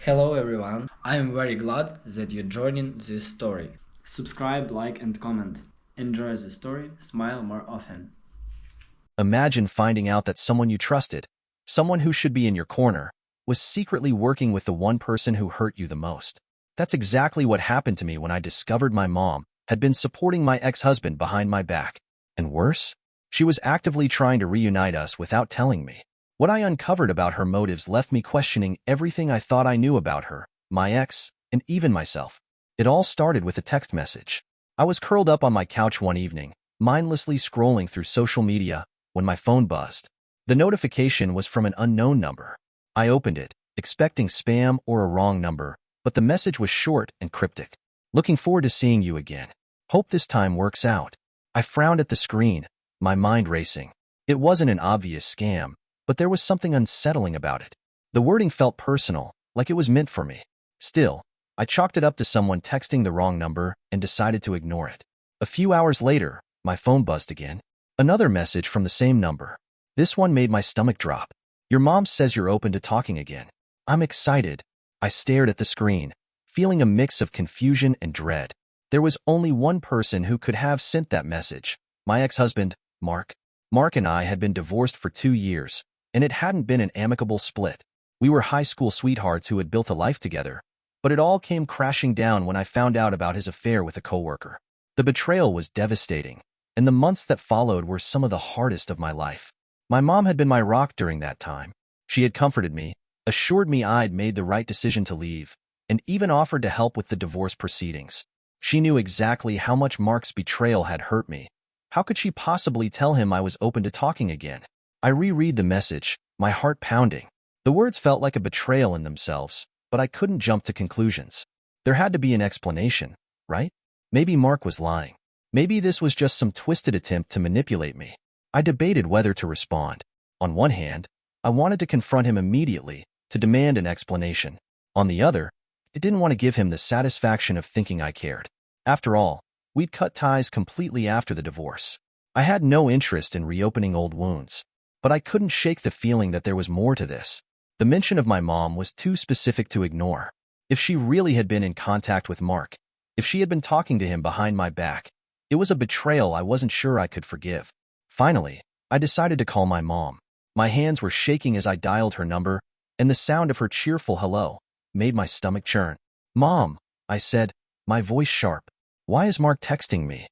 Hello everyone, I am very glad that you're joining this story. Subscribe, like and comment. Enjoy the story, smile more often. Imagine finding out that someone you trusted, someone who should be in your corner, was secretly working with the one person who hurt you the most. That's exactly what happened to me when I discovered my mom had been supporting my ex-husband behind my back. And worse, she was actively trying to reunite us without telling me. What I uncovered about her motives left me questioning everything I thought I knew about her, my ex, and even myself. It all started with a text message. I was curled up on my couch one evening, mindlessly scrolling through social media, when my phone buzzed. The notification was from an unknown number. I opened it, expecting spam or a wrong number, but the message was short and cryptic. Looking forward to seeing you again. Hope this time works out. I frowned at the screen, my mind racing. It wasn't an obvious scam, but there was something unsettling about it. The wording felt personal, like it was meant for me. Still, I chalked it up to someone texting the wrong number and decided to ignore it. A few hours later, my phone buzzed again. Another message from the same number. This one made my stomach drop. Your mom says you're open to talking again. I'm excited. I stared at the screen, feeling a mix of confusion and dread. There was only one person who could have sent that message. My ex-husband, Mark. Mark and I had been divorced for 2 years, and it hadn't been an amicable split. We were high school sweethearts who had built a life together, but it all came crashing down when I found out about his affair with a coworker. The betrayal was devastating, and the months that followed were some of the hardest of my life. My mom had been my rock during that time. She had comforted me, assured me I'd made the right decision to leave, and even offered to help with the divorce proceedings. She knew exactly how much Mark's betrayal had hurt me. How could she possibly tell him I was open to talking again? I reread the message, my heart pounding. The words felt like a betrayal in themselves, but I couldn't jump to conclusions. There had to be an explanation, right? Maybe Mark was lying. Maybe this was just some twisted attempt to manipulate me. I debated whether to respond. On one hand, I wanted to confront him immediately, to demand an explanation. On the other, I didn't want to give him the satisfaction of thinking I cared. After all, we'd cut ties completely after the divorce. I had no interest in reopening old wounds, but I couldn't shake the feeling that there was more to this. The mention of my mom was too specific to ignore. If she really had been in contact with Mark, if she had been talking to him behind my back, it was a betrayal I wasn't sure I could forgive. Finally, I decided to call my mom. My hands were shaking as I dialed her number, and the sound of her cheerful hello made my stomach churn. "Mom," I said, my voice sharp. "Why is Mark texting me?"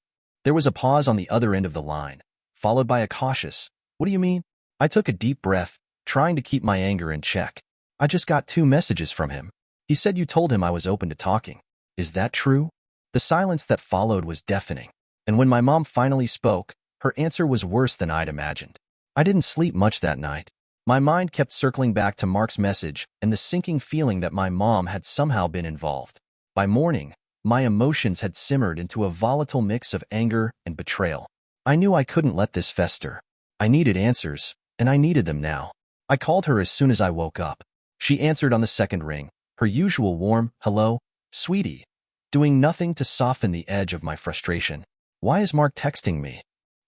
There was a pause on the other end of the line, followed by a cautious, "What do you mean?" I took a deep breath, trying to keep my anger in check. "I just got 2 messages from him. He said you told him I was open to talking. Is that true?" The silence that followed was deafening, and when my mom finally spoke, her answer was worse than I'd imagined. I didn't sleep much that night. My mind kept circling back to Mark's message and the sinking feeling that my mom had somehow been involved. By morning, my emotions had simmered into a volatile mix of anger and betrayal. I knew I couldn't let this fester. I needed answers, and I needed them now. I called her as soon as I woke up. She answered on the second ring, her usual warm, "Hello, sweetie," doing nothing to soften the edge of my frustration. "Why is Mark texting me?"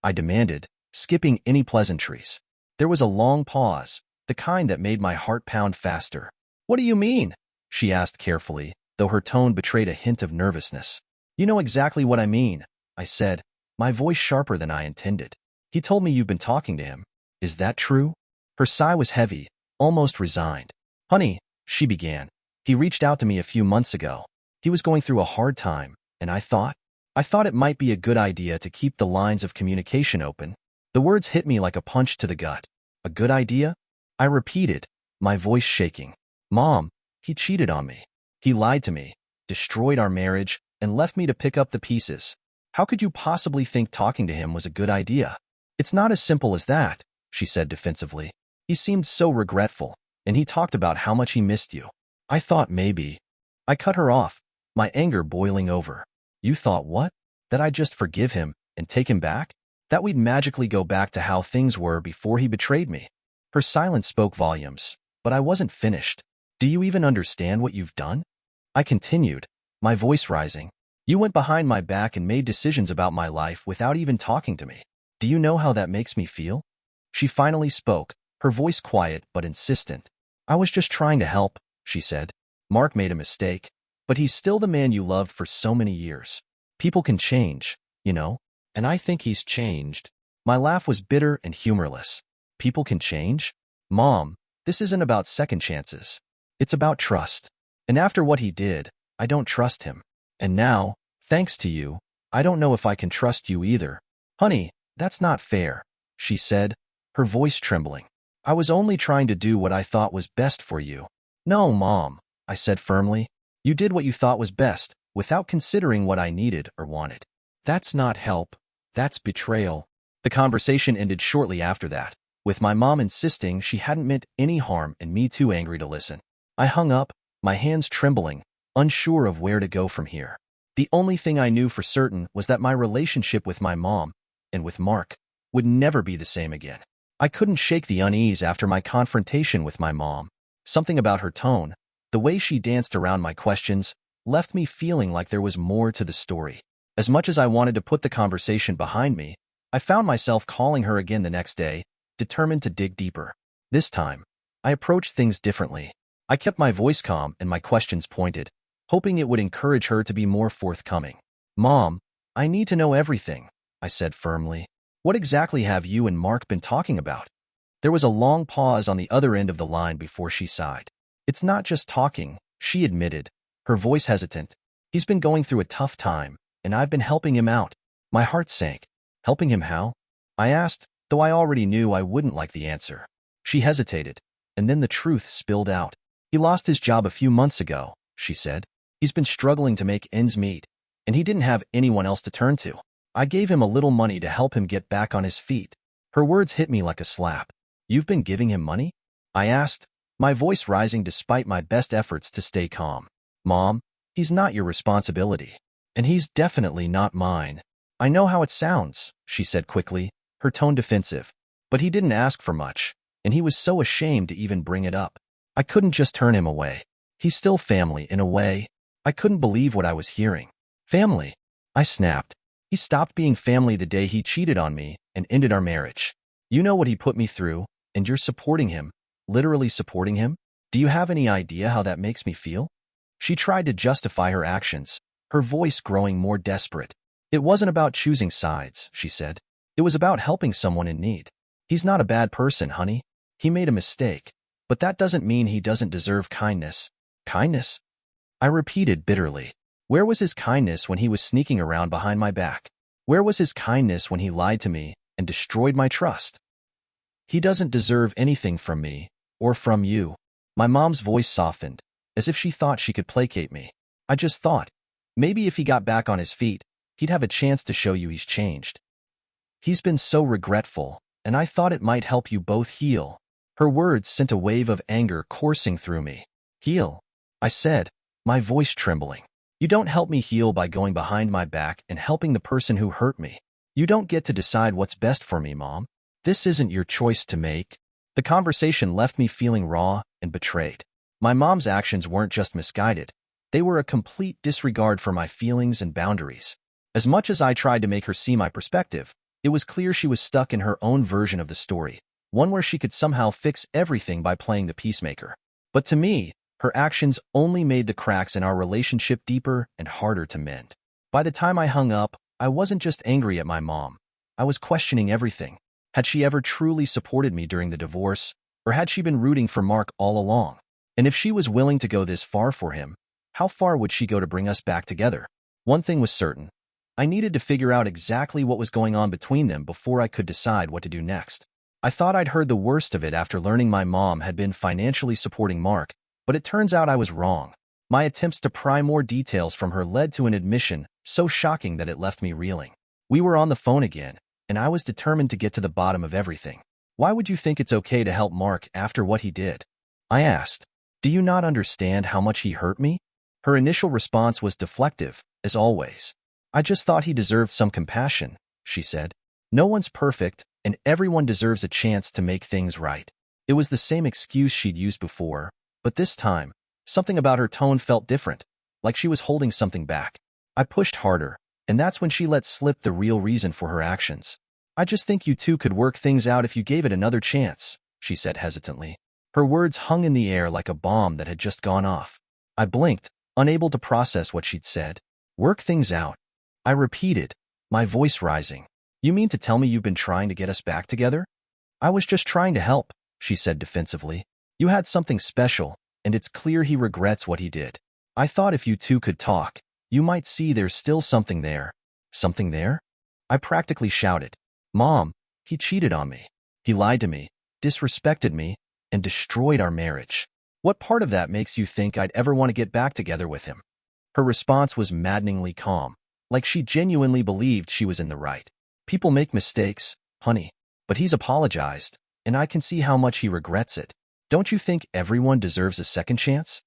I demanded, skipping any pleasantries. There was a long pause, the kind that made my heart pound faster. "What do you mean?" she asked carefully, though her tone betrayed a hint of nervousness. "You know exactly what I mean," I said, my voice sharper than I intended. "He told me you've been talking to him. Is that true?" Her sigh was heavy, almost resigned. "Honey," she began, "he reached out to me a few months ago. He was going through a hard time, and I thought it might be a good idea to keep the lines of communication open." The words hit me like a punch to the gut. "A good idea?" I repeated, my voice shaking. "Mom, he cheated on me. He lied to me, destroyed our marriage, and left me to pick up the pieces. How could you possibly think talking to him was a good idea?" "It's not as simple as that," she said defensively. "He seemed so regretful, and he talked about how much he missed you." I thought maybe. I cut her off, my anger boiling over. "You thought what? That I'd just forgive him and take him back? That we'd magically go back to how things were before he betrayed me?" Her silence spoke volumes, but I wasn't finished. "Do you even understand what you've done?" I continued, my voice rising. "You went behind my back and made decisions about my life without even talking to me. Do you know how that makes me feel?" She finally spoke, her voice quiet but insistent. "I was just trying to help," she said. Mark made a mistake, but he's still the man you loved for so many years. People can change, you know, and I think he's changed. My laugh was bitter and humorless. People can change? Mom, this isn't about second chances. It's about trust. And after what he did, I don't trust him. And now, thanks to you, I don't know if I can trust you either. Honey, that's not fair, she said, her voice trembling. I was only trying to do what I thought was best for you. No, Mom, I said firmly. You did what you thought was best, without considering what I needed or wanted. That's not help. That's betrayal. The conversation ended shortly after that, with my mom insisting she hadn't meant any harm and me too angry to listen. I hung up, my hands trembling, unsure of where to go from here. The only thing I knew for certain was that my relationship with my mom, and with Mark, would never be the same again. I couldn't shake the unease after my confrontation with my mom. Something about her tone, the way she danced around my questions, left me feeling like there was more to the story. As much as I wanted to put the conversation behind me, I found myself calling her again the next day, determined to dig deeper. This time, I approached things differently. I kept my voice calm and my questions pointed, hoping it would encourage her to be more forthcoming. Mom, I need to know everything, I said firmly. What exactly have you and Mark been talking about? There was a long pause on the other end of the line before she sighed. It's not just talking, she admitted, her voice hesitant. He's been going through a tough time, and I've been helping him out. My heart sank. Helping him how? I asked, though I already knew I wouldn't like the answer. She hesitated, and then the truth spilled out. He lost his job a few months ago, she said. He's been struggling to make ends meet, and he didn't have anyone else to turn to. I gave him a little money to help him get back on his feet. Her words hit me like a slap. You've been giving him money? I asked, my voice rising despite my best efforts to stay calm. Mom, he's not your responsibility. And he's definitely not mine. I know how it sounds, she said quickly, her tone defensive. But he didn't ask for much, and he was so ashamed to even bring it up. I couldn't just turn him away. He's still family, in a way. I couldn't believe what I was hearing. Family? I snapped. He stopped being family the day he cheated on me and ended our marriage. You know what he put me through, and you're supporting him, literally supporting him? Do you have any idea how that makes me feel? She tried to justify her actions, her voice growing more desperate. It wasn't about choosing sides, she said. It was about helping someone in need. He's not a bad person, honey. He made a mistake, but that doesn't mean he doesn't deserve kindness. Kindness? I repeated bitterly. Where was his kindness when he was sneaking around behind my back? Where was his kindness when he lied to me and destroyed my trust? He doesn't deserve anything from me, or from you. My mom's voice softened, as if she thought she could placate me. I just thought, maybe if he got back on his feet, he'd have a chance to show you he's changed. He's been so regretful, and I thought it might help you both heal. Her words sent a wave of anger coursing through me. Heal, I said, my voice trembling. You don't help me heal by going behind my back and helping the person who hurt me. You don't get to decide what's best for me, Mom. This isn't your choice to make. The conversation left me feeling raw and betrayed. My mom's actions weren't just misguided. They were a complete disregard for my feelings and boundaries. As much as I tried to make her see my perspective, it was clear she was stuck in her own version of the story, one where she could somehow fix everything by playing the peacemaker. But to me, her actions only made the cracks in our relationship deeper and harder to mend. By the time I hung up, I wasn't just angry at my mom. I was questioning everything. Had she ever truly supported me during the divorce, or had she been rooting for Mark all along? And if she was willing to go this far for him, how far would she go to bring us back together? One thing was certain. I needed to figure out exactly what was going on between them before I could decide what to do next. I thought I'd heard the worst of it after learning my mom had been financially supporting Mark, but it turns out I was wrong. My attempts to pry more details from her led to an admission so shocking that it left me reeling. We were on the phone again, and I was determined to get to the bottom of everything. Why would you think it's okay to help Mark after what he did? I asked. Do you not understand how much he hurt me? Her initial response was deflective, as always. I just thought he deserved some compassion, she said. No one's perfect, and everyone deserves a chance to make things right. It was the same excuse she'd used before, but this time, something about her tone felt different, like she was holding something back. I pushed harder, and that's when she let slip the real reason for her actions. I just think you two could work things out if you gave it another chance, she said hesitantly. Her words hung in the air like a bomb that had just gone off. I blinked, unable to process what she'd said. Work things out. I repeated, my voice rising. You mean to tell me you've been trying to get us back together? I was just trying to help, she said defensively. You had something special, and it's clear he regrets what he did. I thought if you two could talk, you might see there's still something there. Something there? I practically shouted. Mom, he cheated on me. He lied to me, disrespected me, and destroyed our marriage. What part of that makes you think I'd ever want to get back together with him? Her response was maddeningly calm, like she genuinely believed she was in the right. People make mistakes, honey, but he's apologized, and I can see how much he regrets it. Don't you think everyone deserves a second chance?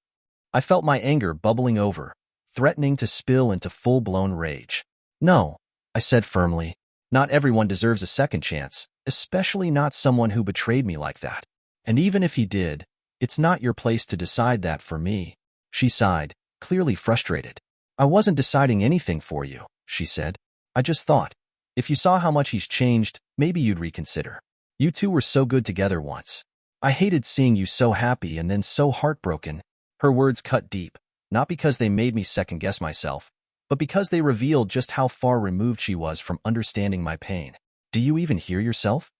I felt my anger bubbling over, threatening to spill into full-blown rage. No, I said firmly. Not everyone deserves a second chance, especially not someone who betrayed me like that. And even if he did, it's not your place to decide that for me. She sighed, clearly frustrated. I wasn't deciding anything for you, she said. I just thought, if you saw how much he's changed, maybe you'd reconsider. You two were so good together once. I hated seeing you so happy and then so heartbroken. Her words cut deep, not because they made me second-guess myself, but because they revealed just how far removed she was from understanding my pain. Do you even hear yourself?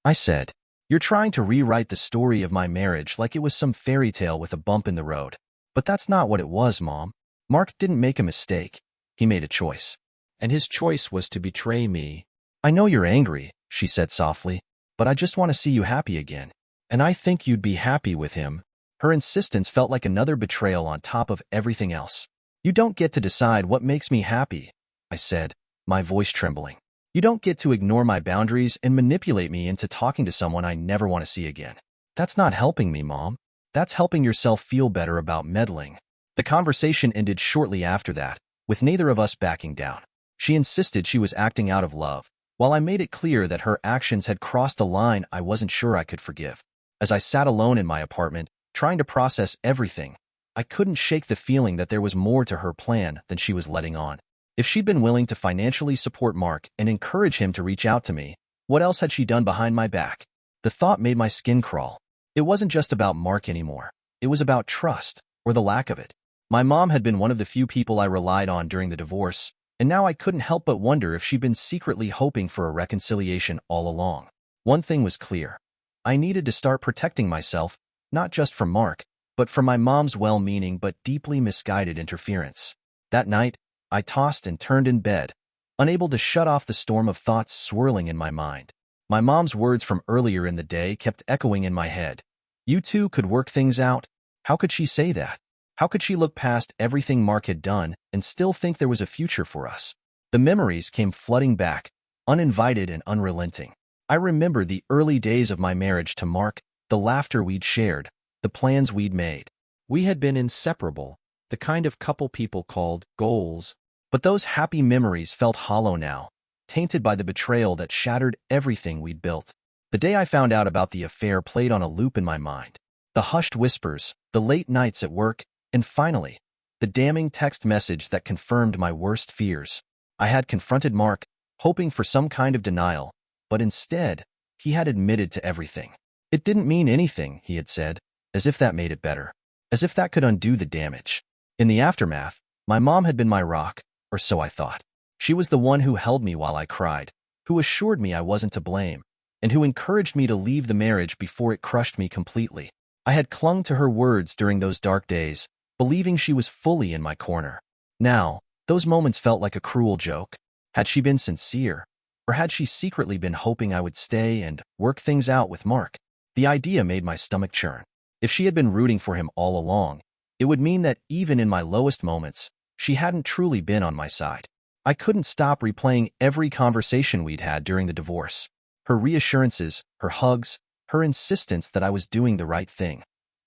I said. You're trying to rewrite the story of my marriage like it was some fairy tale with a bump in the road. But that's not what it was, Mom. Mark didn't make a mistake. He made a choice. And his choice was to betray me. I know you're angry, she said softly, but I just want to see you happy again. And I think you'd be happy with him. Her insistence felt like another betrayal on top of everything else. You don't get to decide what makes me happy, I said, my voice trembling. You don't get to ignore my boundaries and manipulate me into talking to someone I never want to see again. That's not helping me, Mom. That's helping yourself feel better about meddling. The conversation ended shortly after that, with neither of us backing down. She insisted she was acting out of love, while I made it clear that her actions had crossed a line I wasn't sure I could forgive. As I sat alone in my apartment, trying to process everything, I couldn't shake the feeling that there was more to her plan than she was letting on. If she'd been willing to financially support Mark and encourage him to reach out to me, what else had she done behind my back? The thought made my skin crawl. It wasn't just about Mark anymore. It was about trust, or the lack of it. My mom had been one of the few people I relied on during the divorce, and now I couldn't help but wonder if she'd been secretly hoping for a reconciliation all along. One thing was clear. I needed to start protecting myself, not just from Mark, but from my mom's well-meaning but deeply misguided interference. That night, I tossed and turned in bed, unable to shut off the storm of thoughts swirling in my mind. My mom's words from earlier in the day kept echoing in my head. You two could work things out. How could she say that? How could she look past everything Mark had done and still think there was a future for us? The memories came flooding back, uninvited and unrelenting. I remembered the early days of my marriage to Mark, the laughter we'd shared, the plans we'd made. We had been inseparable, the kind of couple people called goals. But those happy memories felt hollow now, tainted by the betrayal that shattered everything we'd built. The day I found out about the affair played on a loop in my mind. The hushed whispers, the late nights at work, and finally, the damning text message that confirmed my worst fears. I had confronted Mark, hoping for some kind of denial, but instead, he had admitted to everything. It didn't mean anything, he had said, as if that made it better, as if that could undo the damage. In the aftermath, my mom had been my rock, or so I thought. She was the one who held me while I cried, who assured me I wasn't to blame, and who encouraged me to leave the marriage before it crushed me completely. I had clung to her words during those dark days, believing she was fully in my corner. Now, those moments felt like a cruel joke. Had she been sincere, or had she secretly been hoping I would stay and work things out with Mark? The idea made my stomach churn. If she had been rooting for him all along, it would mean that even in my lowest moments, she hadn't truly been on my side. I couldn't stop replaying every conversation we'd had during the divorce. Her reassurances, her hugs, her insistence that I was doing the right thing.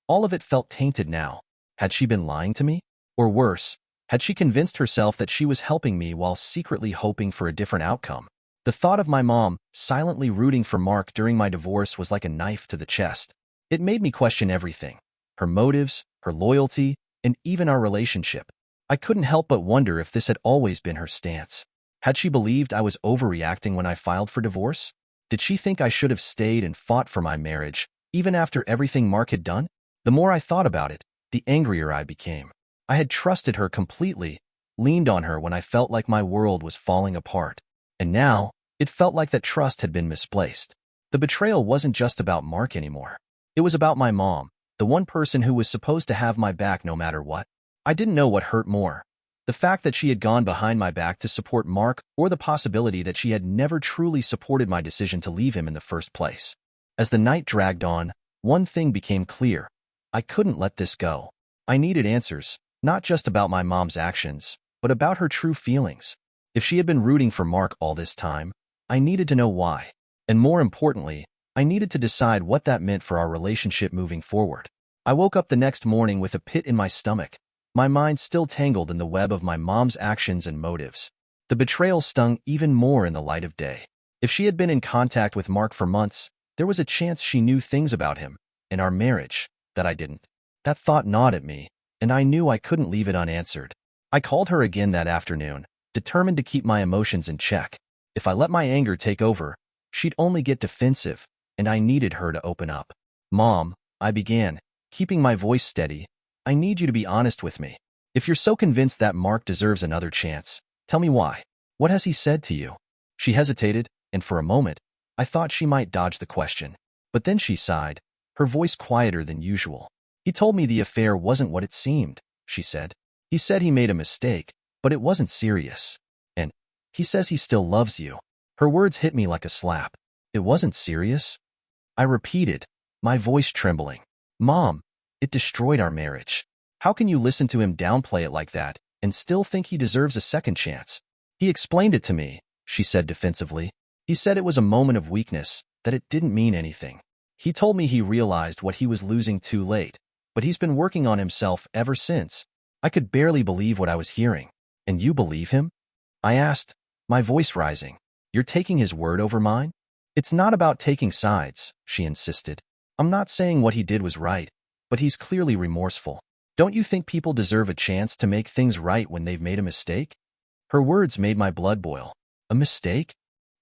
All of it felt tainted now. Had she been lying to me? Or worse, had she convinced herself that she was helping me while secretly hoping for a different outcome? The thought of my mom silently rooting for Mark during my divorce was like a knife to the chest. It made me question everything. Her motives, her loyalty, and even our relationship. I couldn't help but wonder if this had always been her stance. Had she believed I was overreacting when I filed for divorce? Did she think I should have stayed and fought for my marriage, even after everything Mark had done? The more I thought about it, the angrier I became. I had trusted her completely, leaned on her when I felt like my world was falling apart. And now, it felt like that trust had been misplaced. The betrayal wasn't just about Mark anymore. It was about my mom, the one person who was supposed to have my back no matter what. I didn't know what hurt more: the fact that she had gone behind my back to support Mark, or the possibility that she had never truly supported my decision to leave him in the first place. As the night dragged on, one thing became clear: I couldn't let this go. I needed answers, not just about my mom's actions, but about her true feelings. If she had been rooting for Mark all this time, I needed to know why. And more importantly, I needed to decide what that meant for our relationship moving forward. I woke up the next morning with a pit in my stomach, my mind still tangled in the web of my mom's actions and motives. The betrayal stung even more in the light of day. If she had been in contact with Mark for months, there was a chance she knew things about him and our marriage that I didn't. That thought gnawed at me, and I knew I couldn't leave it unanswered. I called her again that afternoon, determined to keep my emotions in check. If I let my anger take over, she'd only get defensive, and I needed her to open up. "Mom," I began, keeping my voice steady, "I need you to be honest with me. If you're so convinced that Mark deserves another chance, tell me why. What has he said to you?" She hesitated, and for a moment, I thought she might dodge the question. But then she sighed, her voice quieter than usual. "He told me the affair wasn't what it seemed," she said. "He said he made a mistake, but it wasn't serious. And he says he still loves you." Her words hit me like a slap. "It wasn't serious?" I repeated, my voice trembling. "Mom, it destroyed our marriage. How can you listen to him downplay it like that and still think he deserves a second chance?" "He explained it to me," she said defensively. "He said it was a moment of weakness, that it didn't mean anything. He told me he realized what he was losing too late, but he's been working on himself ever since." I could barely believe what I was hearing. "And you believe him?" I asked, my voice rising. "You're taking his word over mine?" "It's not about taking sides," she insisted. "I'm not saying what he did was right, but he's clearly remorseful. Don't you think people deserve a chance to make things right when they've made a mistake?" Her words made my blood boil. "A mistake?"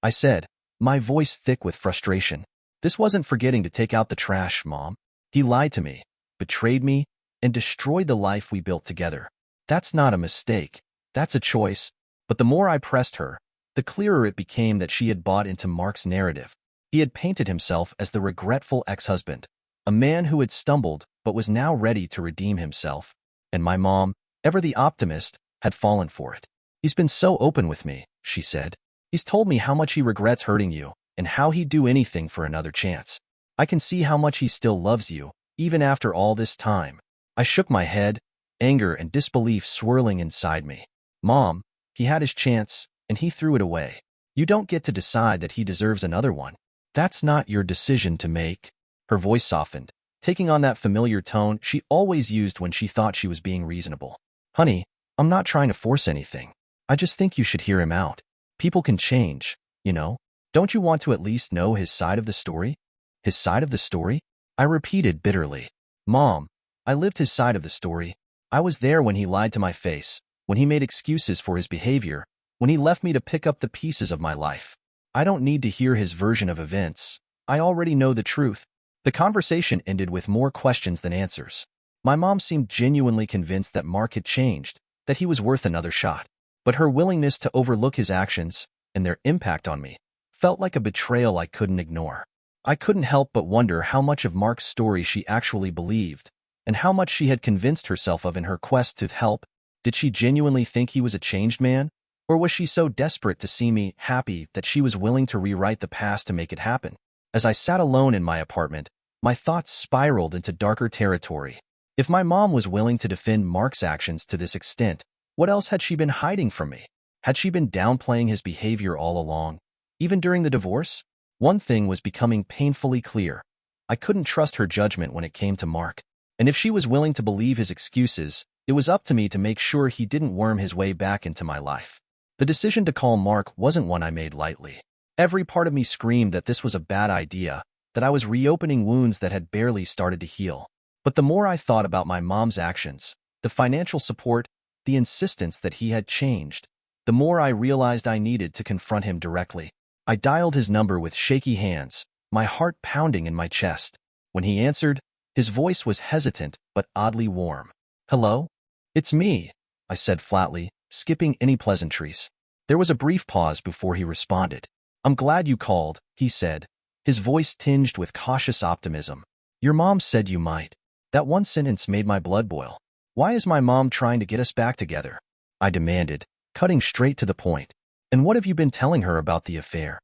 I said, my voice thick with frustration. "This wasn't forgetting to take out the trash, Mom. He lied to me, betrayed me, and destroyed the life we built together. That's not a mistake. That's a choice." But the more I pressed her, the clearer it became that she had bought into Mark's narrative. He had painted himself as the regretful ex-husband, a man who had stumbled but was now ready to redeem himself. And my mom, ever the optimist, had fallen for it. "He's been so open with me," she said. "He's told me how much he regrets hurting you and how he'd do anything for another chance. I can see how much he still loves you, even after all this time." I shook my head, anger and disbelief swirling inside me. "Mom, he had his chance, and he threw it away. You don't get to decide that he deserves another one. That's not your decision to make." Her voice softened, taking on that familiar tone she always used when she thought she was being reasonable. "Honey, I'm not trying to force anything. I just think you should hear him out. People can change, you know. Don't you want to at least know his side of the story?" "His side of the story?" I repeated bitterly. "Mom, I lived his side of the story. I was there when he lied to my face, when he made excuses for his behavior, when he left me to pick up the pieces of my life. I don't need to hear his version of events. I already know the truth." The conversation ended with more questions than answers. My mom seemed genuinely convinced that Mark had changed, that he was worth another shot. But her willingness to overlook his actions and their impact on me felt like a betrayal I couldn't ignore. I couldn't help but wonder how much of Mark's story she actually believed, and how much she had convinced herself of in her quest to help. Did she genuinely think he was a changed man? Or was she so desperate to see me happy that she was willing to rewrite the past to make it happen? As I sat alone in my apartment, my thoughts spiraled into darker territory. If my mom was willing to defend Mark's actions to this extent, what else had she been hiding from me? Had she been downplaying his behavior all along, even during the divorce? One thing was becoming painfully clear. I couldn't trust her judgment when it came to Mark. And if she was willing to believe his excuses, it was up to me to make sure he didn't worm his way back into my life. The decision to call Mark wasn't one I made lightly. Every part of me screamed that this was a bad idea, that I was reopening wounds that had barely started to heal. But the more I thought about my mom's actions, the financial support, the insistence that he had changed, the more I realized I needed to confront him directly. I dialed his number with shaky hands, my heart pounding in my chest. When he answered, his voice was hesitant but oddly warm. "Hello?" It's me, I said flatly, skipping any pleasantries. There was a brief pause before he responded. I'm glad you called, he said, his voice tinged with cautious optimism. Your mom said you might. That one sentence made my blood boil. Why is my mom trying to get us back together? I demanded, cutting straight to the point. And what have you been telling her about the affair?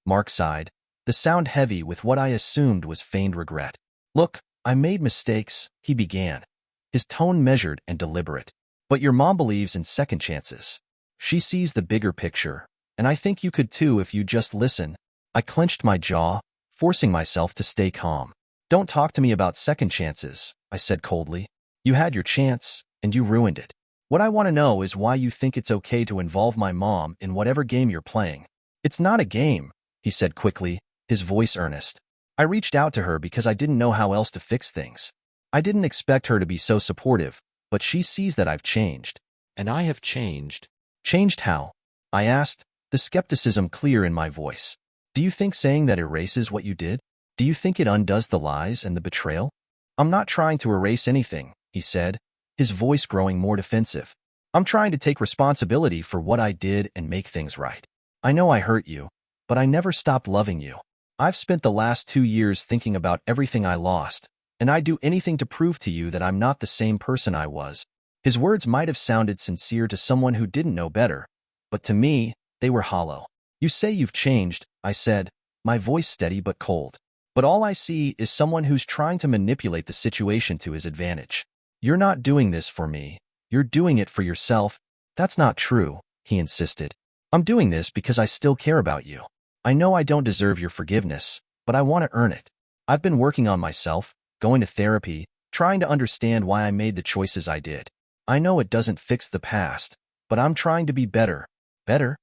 Mark sighed, the sound heavy with what I assumed was feigned regret. Look, I made mistakes, he began, his tone measured and deliberate. But your mom believes in second chances. She sees the bigger picture, and I think you could too if you just listen. I clenched my jaw, forcing myself to stay calm. Don't talk to me about second chances, I said coldly. You had your chance, and you ruined it. What I want to know is why you think it's okay to involve my mom in whatever game you're playing. It's not a game, he said quickly, his voice earnest. I reached out to her because I didn't know how else to fix things. I didn't expect her to be so supportive, but she sees that I've changed. And I have changed. Changed how? I asked, the skepticism clear in my voice. Do you think saying that erases what you did? Do you think it undoes the lies and the betrayal? I'm not trying to erase anything, he said, his voice growing more defensive. I'm trying to take responsibility for what I did and make things right. I know I hurt you, but I never stopped loving you. I've spent the last 2 years thinking about everything I lost, and I'd do anything to prove to you that I'm not the same person I was. His words might have sounded sincere to someone who didn't know better, but to me, they were hollow. You say you've changed, I said, my voice steady but cold. But all I see is someone who's trying to manipulate the situation to his advantage. You're not doing this for me. You're doing it for yourself. That's not true, he insisted. I'm doing this because I still care about you. I know I don't deserve your forgiveness, but I want to earn it. I've been working on myself, going to therapy, trying to understand why I made the choices I did. I know it doesn't fix the past, but I'm trying to be better. Better?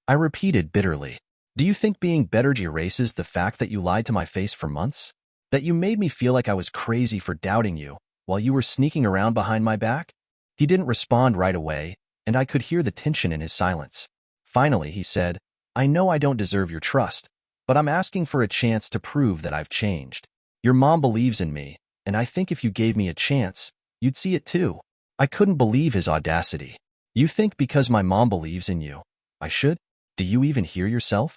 I repeated bitterly. Do you think being better erases the fact that you lied to my face for months? That you made me feel like I was crazy for doubting you, while you were sneaking around behind my back? He didn't respond right away, and I could hear the tension in his silence. Finally, he said, I know I don't deserve your trust, but I'm asking for a chance to prove that I've changed. Your mom believes in me, and I think if you gave me a chance, you'd see it too. I couldn't believe his audacity. You think because my mom believes in you, I should? Do you even hear yourself?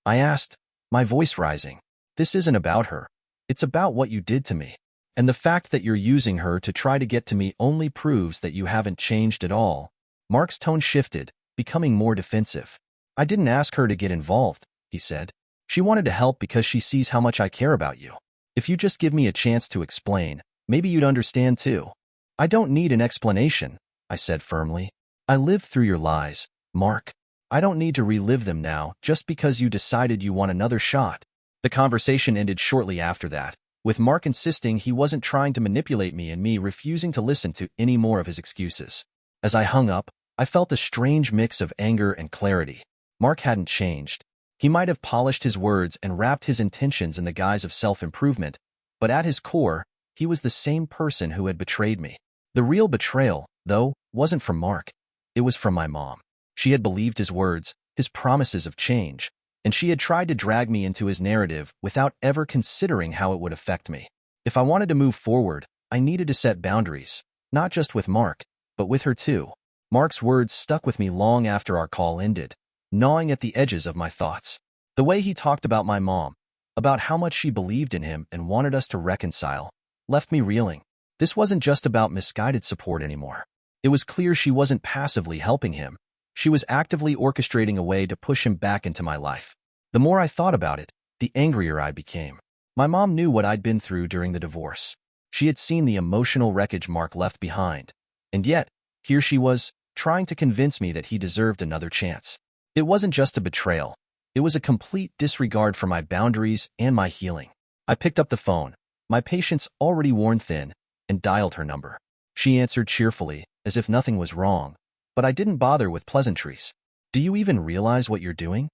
I asked, my voice rising. This isn't about her. It's about what you did to me. And the fact that you're using her to try to get to me only proves that you haven't changed at all. Mark's tone shifted, becoming more defensive. I didn't ask her to get involved, he said. She wanted to help because she sees how much I care about you. If you just give me a chance to explain, maybe you'd understand too. I don't need an explanation, I said firmly. I lived through your lies, Mark. I don't need to relive them now just because you decided you want another shot. The conversation ended shortly after that, with Mark insisting he wasn't trying to manipulate me and me refusing to listen to any more of his excuses. As I hung up, I felt a strange mix of anger and clarity. Mark hadn't changed. He might have polished his words and wrapped his intentions in the guise of self-improvement, but at his core, he was the same person who had betrayed me. The real betrayal, though, wasn't from Mark. It was from my mom. She had believed his words, his promises of change, and she had tried to drag me into his narrative without ever considering how it would affect me. If I wanted to move forward, I needed to set boundaries, not just with Mark, but with her too. Mark's words stuck with me long after our call ended, gnawing at the edges of my thoughts. The way he talked about my mom, about how much she believed in him and wanted us to reconcile, left me reeling. This wasn't just about misguided support anymore. It was clear she wasn't passively helping him. She was actively orchestrating a way to push him back into my life. The more I thought about it, the angrier I became. My mom knew what I'd been through during the divorce. She had seen the emotional wreckage Mark left behind. And yet, here she was, trying to convince me that he deserved another chance. It wasn't just a betrayal. It was a complete disregard for my boundaries and my healing. I picked up the phone, my patience already worn thin, and dialed her number. She answered cheerfully, as if nothing was wrong, but I didn't bother with pleasantries. Do you even realize what you're doing?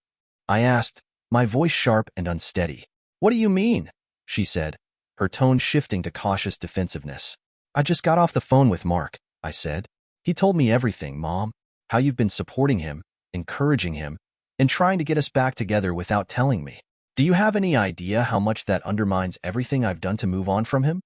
I asked, my voice sharp and unsteady. What do you mean? She said, her tone shifting to cautious defensiveness. I just got off the phone with Mark, I said. He told me everything, Mom. How you've been supporting him, encouraging him, and trying to get us back together without telling me. Do you have any idea how much that undermines everything I've done to move on from him?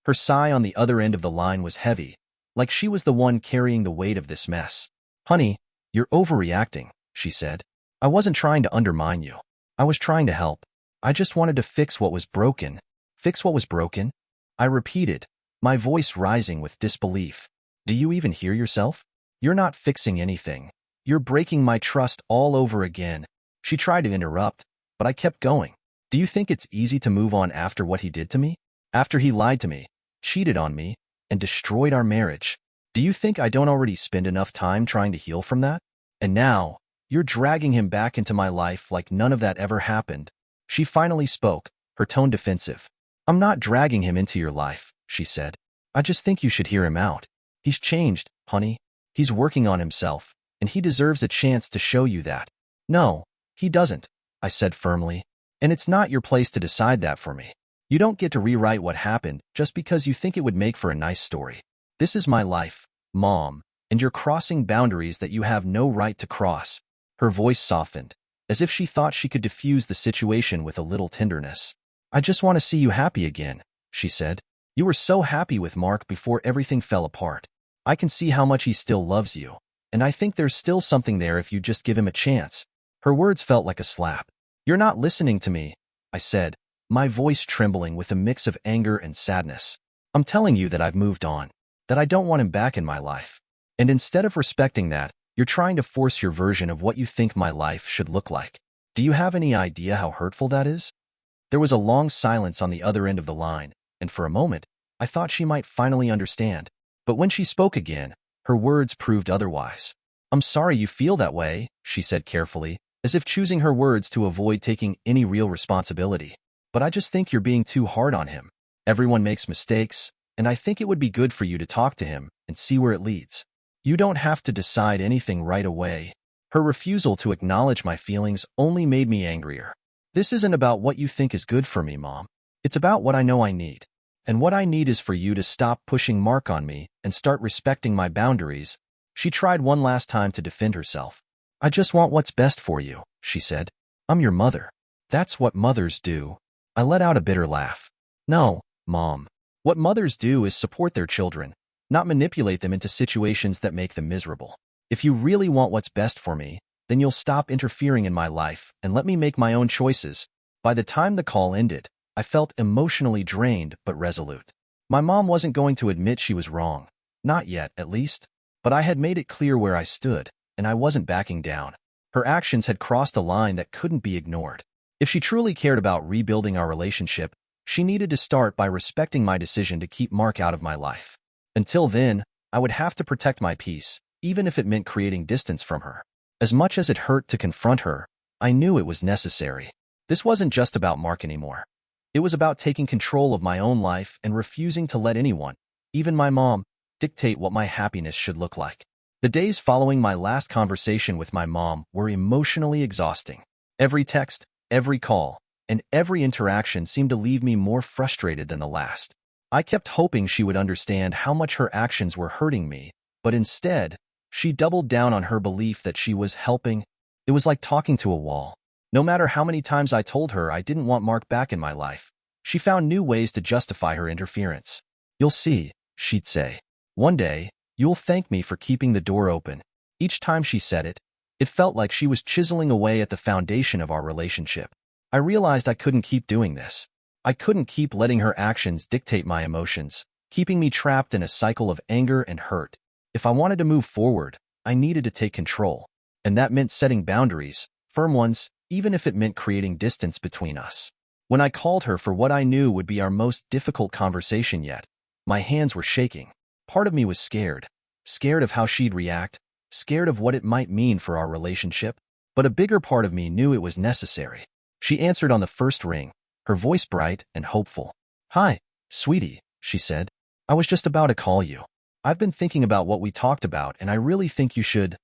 Her sigh on the other end of the line was heavy, like she was the one carrying the weight of this mess. Honey, you're overreacting, she said. I wasn't trying to undermine you. I was trying to help. I just wanted to fix what was broken. Fix what was broken? I repeated, my voice rising with disbelief. Do you even hear yourself? You're not fixing anything. You're breaking my trust all over again. She tried to interrupt, but I kept going. Do you think it's easy to move on after what he did to me? After he lied to me, cheated on me, and destroyed our marriage? Do you think I don't already spend enough time trying to heal from that? And now, you're dragging him back into my life like none of that ever happened. She finally spoke, her tone defensive. I'm not dragging him into your life, she said. I just think you should hear him out. He's changed, honey. He's working on himself, and he deserves a chance to show you that. No, he doesn't, I said firmly. And it's not your place to decide that for me. You don't get to rewrite what happened just because you think it would make for a nice story. This is my life, Mom, and you're crossing boundaries that you have no right to cross. Her voice softened, as if she thought she could diffuse the situation with a little tenderness. I just want to see you happy again, she said. You were so happy with Mark before everything fell apart. I can see how much he still loves you, and I think there's still something there if you just give him a chance. Her words felt like a slap. You're not listening to me, I said, my voice trembling with a mix of anger and sadness. I'm telling you that I've moved on, that I don't want him back in my life. And instead of respecting that, you're trying to force your version of what you think my life should look like. Do you have any idea how hurtful that is? There was a long silence on the other end of the line, and for a moment, I thought she might finally understand. But when she spoke again, her words proved otherwise. I'm sorry you feel that way, she said carefully, as if choosing her words to avoid taking any real responsibility. But I just think you're being too hard on him. Everyone makes mistakes, and I think it would be good for you to talk to him and see where it leads. You don't have to decide anything right away. Her refusal to acknowledge my feelings only made me angrier. This isn't about what you think is good for me, Mom. It's about what I know I need. And what I need is for you to stop pushing Mark on me and start respecting my boundaries. She tried one last time to defend herself. I just want what's best for you, she said. I'm your mother. That's what mothers do. I let out a bitter laugh. No, Mom. What mothers do is support their children, not manipulate them into situations that make them miserable. If you really want what's best for me, then you'll stop interfering in my life and let me make my own choices. By the time the call ended, I felt emotionally drained but resolute. My mom wasn't going to admit she was wrong. Not yet, at least. But I had made it clear where I stood, and I wasn't backing down. Her actions had crossed a line that couldn't be ignored. If she truly cared about rebuilding our relationship, she needed to start by respecting my decision to keep Mark out of my life. Until then, I would have to protect my peace, even if it meant creating distance from her. As much as it hurt to confront her, I knew it was necessary. This wasn't just about Mark anymore. It was about taking control of my own life and refusing to let anyone, even my mom, dictate what my happiness should look like. The days following my last conversation with my mom were emotionally exhausting. Every text, every call, and every interaction seemed to leave me more frustrated than the last. I kept hoping she would understand how much her actions were hurting me, but instead, she doubled down on her belief that she was helping. It was like talking to a wall. No matter how many times I told her I didn't want Mark back in my life, she found new ways to justify her interference. You'll see, she'd say. One day, you'll thank me for keeping the door open. Each time she said it, it felt like she was chiseling away at the foundation of our relationship. I realized I couldn't keep doing this. I couldn't keep letting her actions dictate my emotions, keeping me trapped in a cycle of anger and hurt. If I wanted to move forward, I needed to take control. And that meant setting boundaries, firm ones, even if it meant creating distance between us. When I called her for what I knew would be our most difficult conversation yet, my hands were shaking. Part of me was scared. Scared of how she'd react, scared of what it might mean for our relationship. But a bigger part of me knew it was necessary. She answered on the first ring, her voice bright and hopeful. Hi, sweetie, she said. I was just about to call you. I've been thinking about what we talked about, and I really think you should.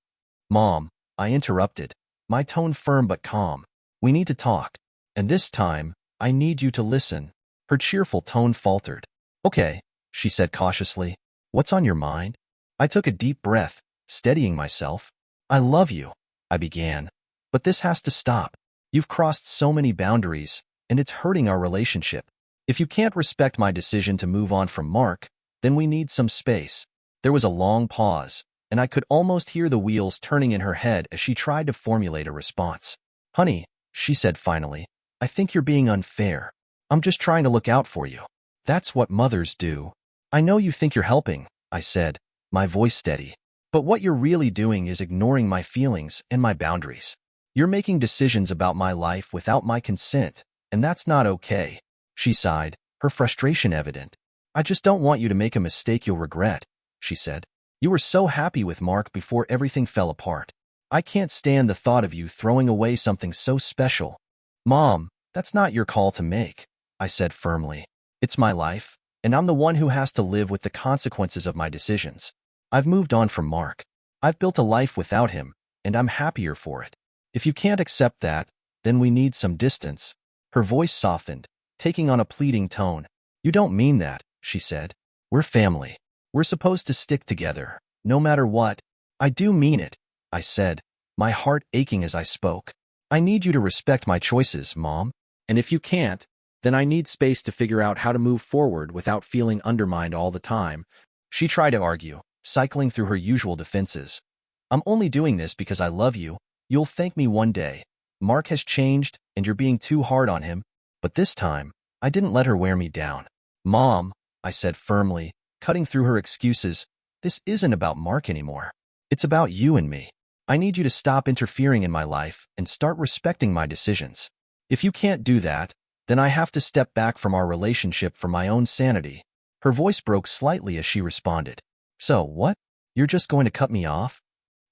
Mom, I interrupted, my tone firm but calm. We need to talk. And this time, I need you to listen. Her cheerful tone faltered. Okay, she said cautiously. What's on your mind? I took a deep breath, steadying myself. I love you, I began. But this has to stop. You've crossed so many boundaries, and it's hurting our relationship. If you can't respect my decision to move on from Mark, then we need some space. There was a long pause, and I could almost hear the wheels turning in her head as she tried to formulate a response. Honey, she said finally, I think you're being unfair. I'm just trying to look out for you. That's what mothers do. I know you think you're helping, I said, my voice steady. But what you're really doing is ignoring my feelings and my boundaries. You're making decisions about my life without my consent, and that's not okay. She sighed, her frustration evident. I just don't want you to make a mistake you'll regret, she said. You were so happy with Mark before everything fell apart. I can't stand the thought of you throwing away something so special. Mom, that's not your call to make, I said firmly. It's my life, and I'm the one who has to live with the consequences of my decisions. I've moved on from Mark. I've built a life without him, and I'm happier for it. If you can't accept that, then we need some distance. Her voice softened, taking on a pleading tone. You don't mean that, she said. We're family. We're supposed to stick together, no matter what. I do mean it, I said, my heart aching as I spoke. I need you to respect my choices, Mom. And if you can't, then I need space to figure out how to move forward without feeling undermined all the time. She tried to argue, cycling through her usual defenses. I'm only doing this because I love you. You'll thank me one day. Mark has changed, and you're being too hard on him. But this time, I didn't let her wear me down. Mom, I said firmly, cutting through her excuses, this isn't about Mark anymore. It's about you and me. I need you to stop interfering in my life and start respecting my decisions. If you can't do that, then I have to step back from our relationship for my own sanity. Her voice broke slightly as she responded. So, what? You're just going to cut me off?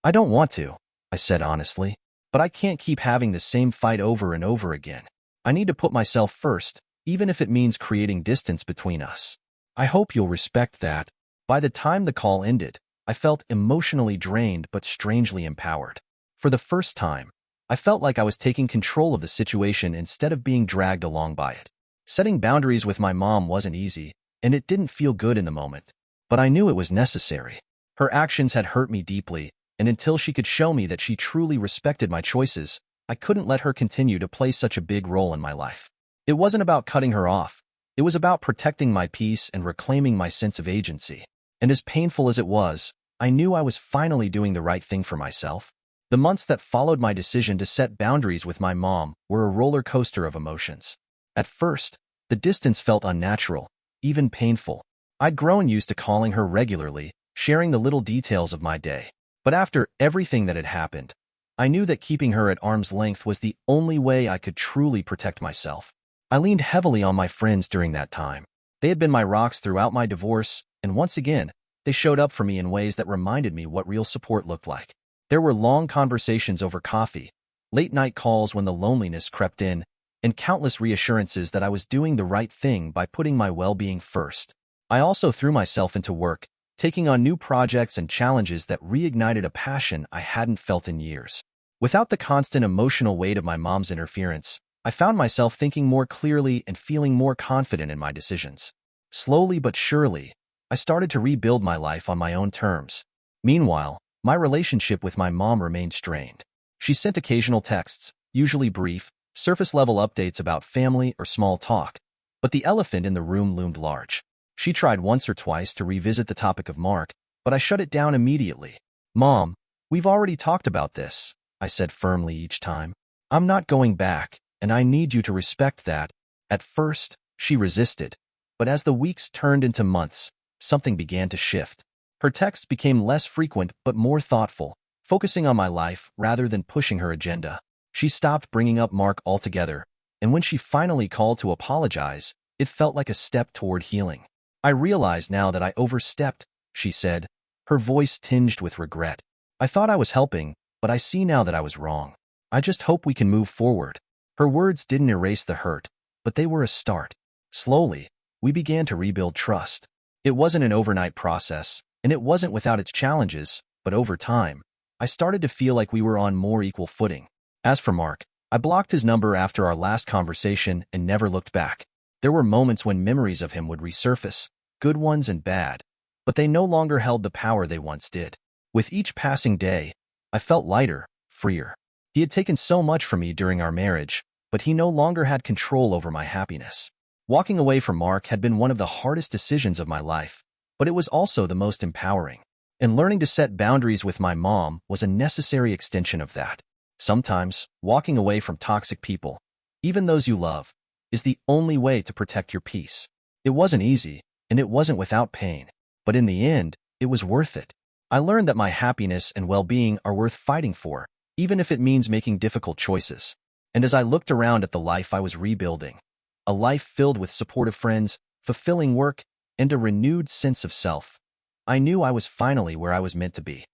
I don't want to, I said honestly, but I can't keep having the same fight over and over again. I need to put myself first, even if it means creating distance between us. I hope you'll respect that. By the time the call ended, I felt emotionally drained but strangely empowered. For the first time, I felt like I was taking control of the situation instead of being dragged along by it. Setting boundaries with my mom wasn't easy, and it didn't feel good in the moment. But I knew it was necessary. Her actions had hurt me deeply, and until she could show me that she truly respected my choices, I couldn't let her continue to play such a big role in my life. It wasn't about cutting her off. It was about protecting my peace and reclaiming my sense of agency. And as painful as it was, I knew I was finally doing the right thing for myself. The months that followed my decision to set boundaries with my mom were a roller coaster of emotions. At first, the distance felt unnatural, even painful. I'd grown used to calling her regularly, sharing the little details of my day. But after everything that had happened, I knew that keeping her at arm's length was the only way I could truly protect myself. I leaned heavily on my friends during that time. They had been my rocks throughout my divorce, and once again, they showed up for me in ways that reminded me what real support looked like. There were long conversations over coffee, late-night calls when the loneliness crept in, and countless reassurances that I was doing the right thing by putting my well-being first. I also threw myself into work, taking on new projects and challenges that reignited a passion I hadn't felt in years. Without the constant emotional weight of my mom's interference, I found myself thinking more clearly and feeling more confident in my decisions. Slowly but surely, I started to rebuild my life on my own terms. Meanwhile, my relationship with my mom remained strained. She sent occasional texts, usually brief, surface-level updates about family or small talk, but the elephant in the room loomed large. She tried once or twice to revisit the topic of Mark, but I shut it down immediately. Mom, we've already talked about this, I said firmly each time. I'm not going back, and I need you to respect that. At first, she resisted, but as the weeks turned into months, something began to shift. Her texts became less frequent but more thoughtful, focusing on my life rather than pushing her agenda. She stopped bringing up Mark altogether, and when she finally called to apologize, it felt like a step toward healing. I realize now that I overstepped, she said, her voice tinged with regret. I thought I was helping, but I see now that I was wrong. I just hope we can move forward. Her words didn't erase the hurt, but they were a start. Slowly, we began to rebuild trust. It wasn't an overnight process, and it wasn't without its challenges, but over time, I started to feel like we were on more equal footing. As for Mark, I blocked his number after our last conversation and never looked back. There were moments when memories of him would resurface, good ones and bad, but they no longer held the power they once did. With each passing day, I felt lighter, freer. He had taken so much from me during our marriage, but he no longer had control over my happiness. Walking away from Mark had been one of the hardest decisions of my life, but it was also the most empowering. And learning to set boundaries with my mom was a necessary extension of that. Sometimes, walking away from toxic people, even those you love, is the only way to protect your peace. It wasn't easy, and it wasn't without pain, but in the end, it was worth it. I learned that my happiness and well-being are worth fighting for, even if it means making difficult choices. And as I looked around at the life I was rebuilding, a life filled with supportive friends, fulfilling work, and a renewed sense of self, I knew I was finally where I was meant to be.